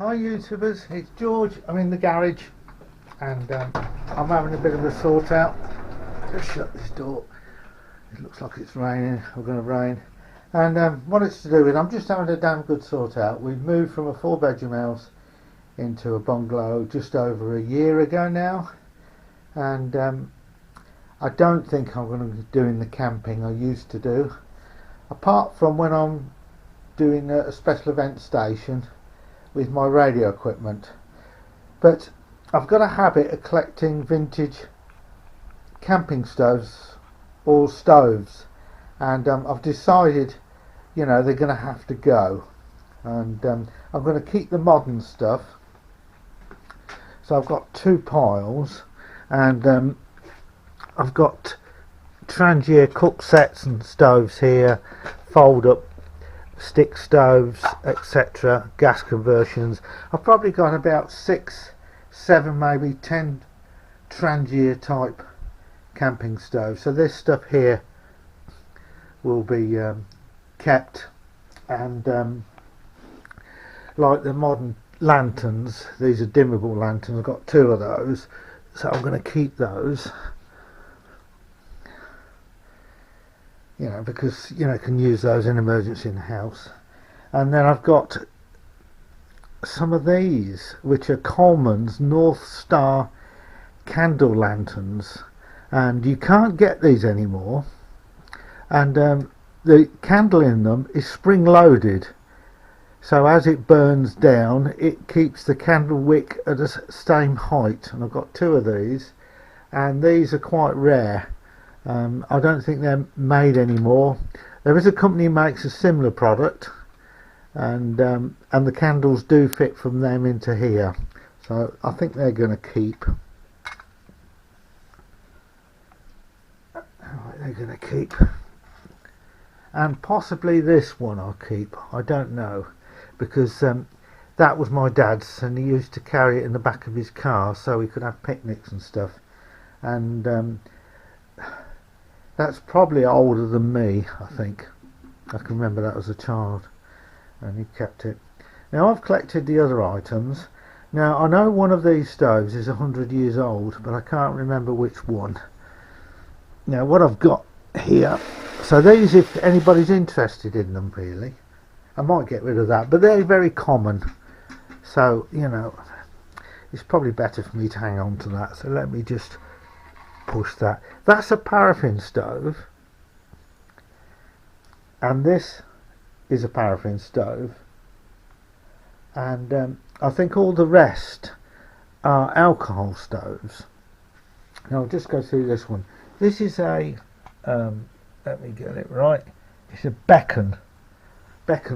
Hi YouTubers, it's George. I'm in the garage and I'm having a bit of a sort out. Just shut this door. It looks like it's raining, or going to rain. And what it's to do with, I'm just having a damn good sort out. We've moved from a 4-bedroom house into a bungalow just over a year ago now. And I don't think I'm going to be doing the camping I used to do. Apart from when I'm doing a special event station with my radio equipment, but I've got a habit of collecting vintage camping stoves or stoves, and I've decided, you know, they're going to have to go, and I'm going to keep the modern stuff. So I've got two piles, and I've got Trangier cook sets and stoves here, fold up stick stoves, etc., gas conversions. I've probably got about 6, 7, maybe 10 Trangier type camping stoves. So this stuff here will be kept, and like the modern lanterns, these are dimmable lanterns. I've got 2 of those, so I'm going to keep those. You know, because you know, can use those in emergency in the house. And then I've got some of these, which are Coleman's North Star candle lanterns, and you can't get these anymore. And the candle in them is spring loaded, so as it burns down, it keeps the candle wick at the same height. And I've got 2 of these, and these are quite rare. I don't think they're made anymore. There is a company who makes a similar product, and the candles do fit from them into here, so I think they're going to keep. They're going to keep, and possibly this one I'll keep. I don't know, because that was my dad's, and he used to carry it in the back of his car so he could have picnics and stuff. And that's probably older than me, I think. I can remember that as a child, and he kept it. Now I've collected the other items. Now I know one of these stoves is 100 years old, but I can't remember which one. Now what I've got here, so these, if anybody's interested in them, really, I might get rid of that, but they're very common, so you know, it's probably better for me to hang on to that. So let me just push that. That's a paraffin stove, and this is a paraffin stove, and I think all the rest are alcohol stoves. Now I'll just go through this one. This is a let me get it right, it's a Beacon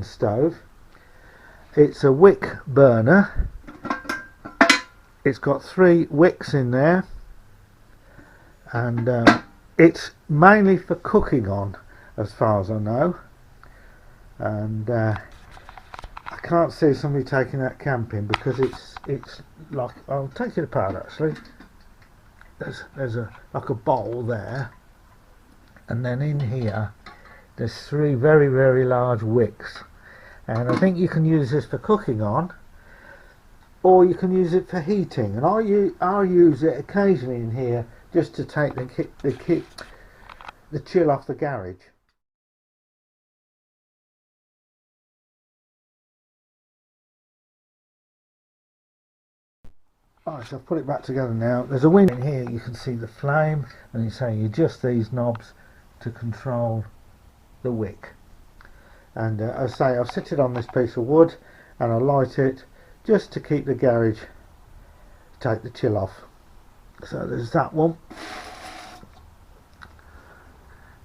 stove. It's a wick burner. It's got 3 wicks in there, and it's mainly for cooking on, as far as I know. And I can't see somebody taking that camping, because it's like, I'll take it apart actually. There's a like a bowl there, and then in here there's 3 very, very large wicks, and I think you can use this for cooking on, or you can use it for heating. And I'll use it occasionally in here just to take the chill off the garage. Right, so I've put it back together now. There's a window in here, you can see the flame, and you say you adjust these knobs to control the wick. And as I say, I've set it on this piece of wood, and I light it just to keep the garage, take the chill off. So there's that one.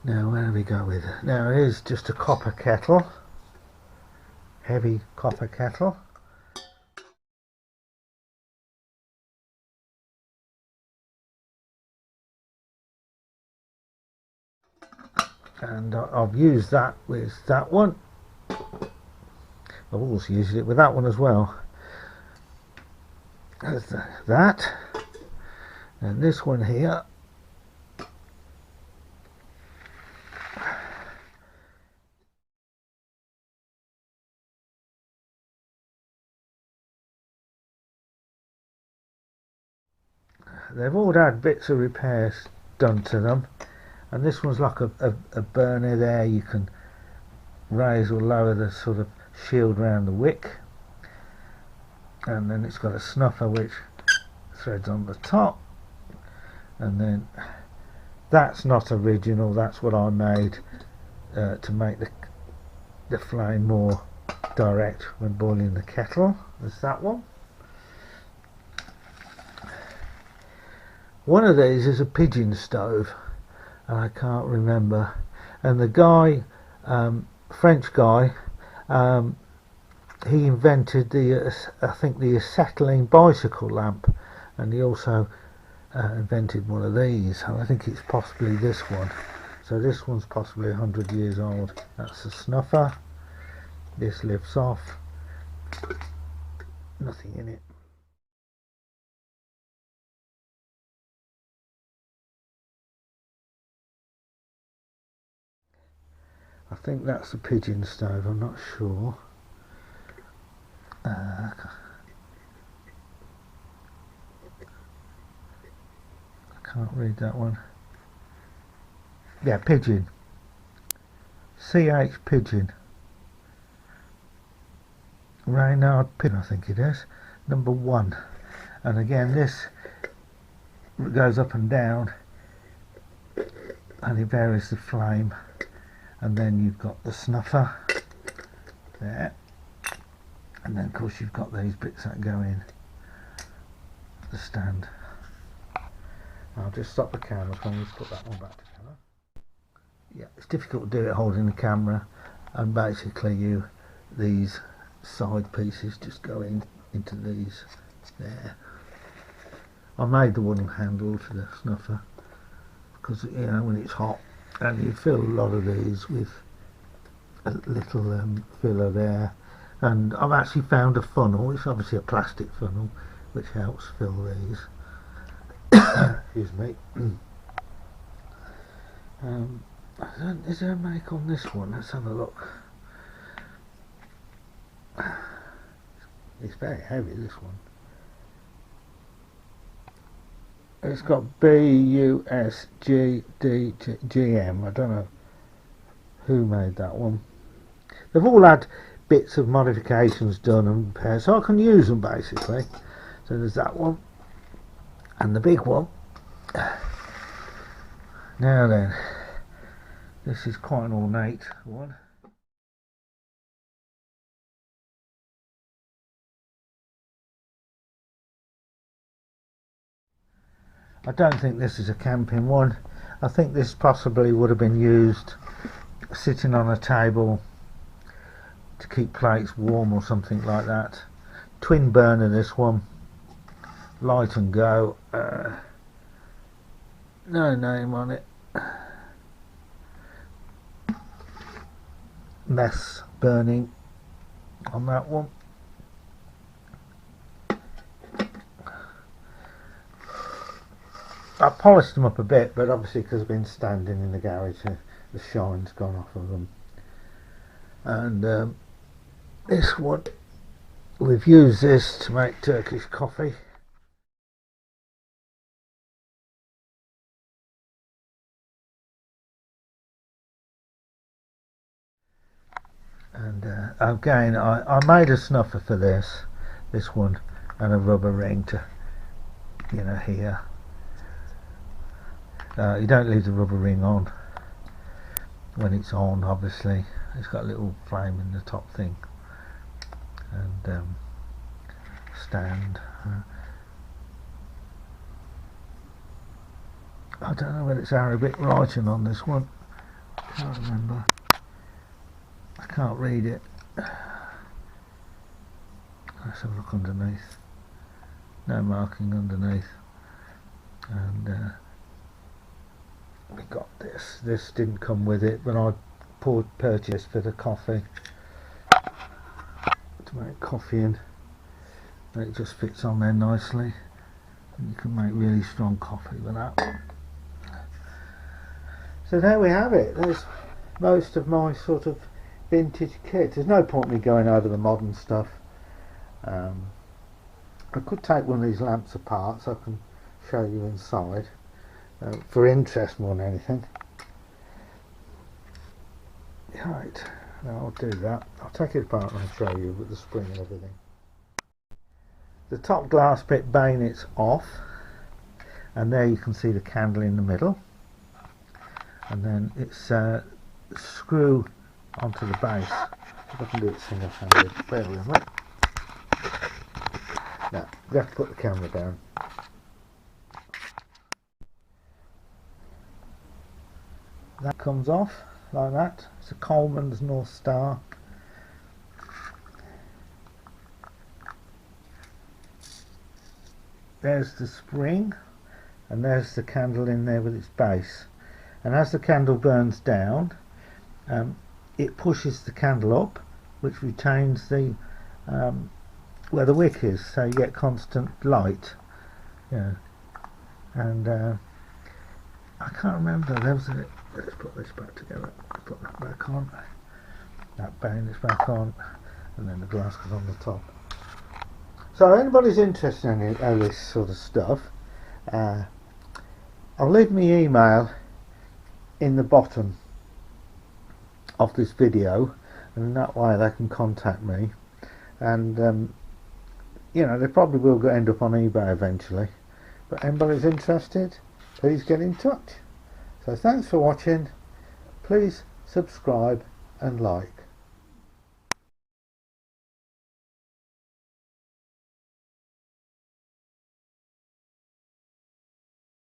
Now where do we go with it? Now it is just a copper kettle, heavy copper kettle. And I've used that with that one. I've also used it with that one as well. There's that, and this one here. they've all had bits of repairs done to them, and this one's like a burner there. You can raise or lower the sort of shield around the wick, and then it's got a snuffer which threads on the top, and then that's not original, that's what I made to make the flame more direct when boiling the kettle. There's that one. One of these is a pigeon stove, and I can't remember, and the guy, French guy, he invented I think the acetylene bicycle lamp, and he also invented one of these, and I think it's possibly this one. So this one's possibly 100 years old. That's a snuffer. This lifts off. Nothing in it. I think that's a pigeon stove, I'm not sure. I can't read that one. Yeah, pigeon. CH pigeon. Reynard pigeon, I think it is. Number 1. And again, this goes up and down, and it varies the flame. And then you've got the snuffer there, and then of course you've got these bits that go in the stand. I'll just stop the camera, so I'm going to put that one back together. Yeah, it's difficult to do it holding the camera, and basically these side pieces just go into these there. I made the wooden handle to the snuffer because, you know, when it's hot, and you fill a lot of these with a little filler there, and I've actually found a funnel. It's obviously a plastic funnel which helps fill these. Excuse me. Is there a make on this one? Let's have a look. It's very heavy, this one. It's got BUSGDGM. I don't know who made that one. They've all had bits of modifications done and repairs, so I can use them basically. So there's that one, and the big one. Now then, this is quite an ornate one. I don't think this is a camping one. I think this possibly would have been used sitting on a table to keep plates warm or something like that. Twin burner, this one. Light and go. No name on it. Mess burning on that one. I polished them up a bit, but obviously because I've been standing in the garage, the shine's gone off of them. And this one, we've used this to make Turkish coffee. And again, I made a snuffer for this one, and a rubber ring to, you know, here. You don't leave the rubber ring on when it's on, obviously. It's got a little flame in the top thing, and stand. I don't know whether it's Arabic writing on this one. I can't remember. I can't read it. Let's have a look underneath. No marking underneath. And we got this. This didn't come with it, but I purchased for the coffee, to make coffee in. And it just fits on there nicely, and you can make really strong coffee with that. So there we have it. There's most of my sort of vintage kit. There's no point me going over the modern stuff. I could take one of these lamps apart so I can show you inside for interest more than anything. Right, now I'll do that. I'll take it apart and I'll show you with the spring and everything. The top glass bit bayonet's off, and there you can see the candle in the middle, and then it's screw onto the base. If I can do it single-handed, bear with me. Now, you have to put the camera down. That comes off like that. It's a Coleman's North Star. There's the spring, and there's the candle in there with its base. And as the candle burns down, it pushes the candle up, which retains the where the wick is, so you get constant light. Yeah. And I can't remember. There was a. Let's put this back together. Put that back on. That bayonet's back on, and then the glass goes on the top. So if anybody's interested in any of this sort of stuff, I'll leave my email in the bottom of this video, and that way they can contact me. And you know, they probably will end up on eBay eventually. But anybody's interested, please get in touch. So thanks for watching. Please subscribe and like.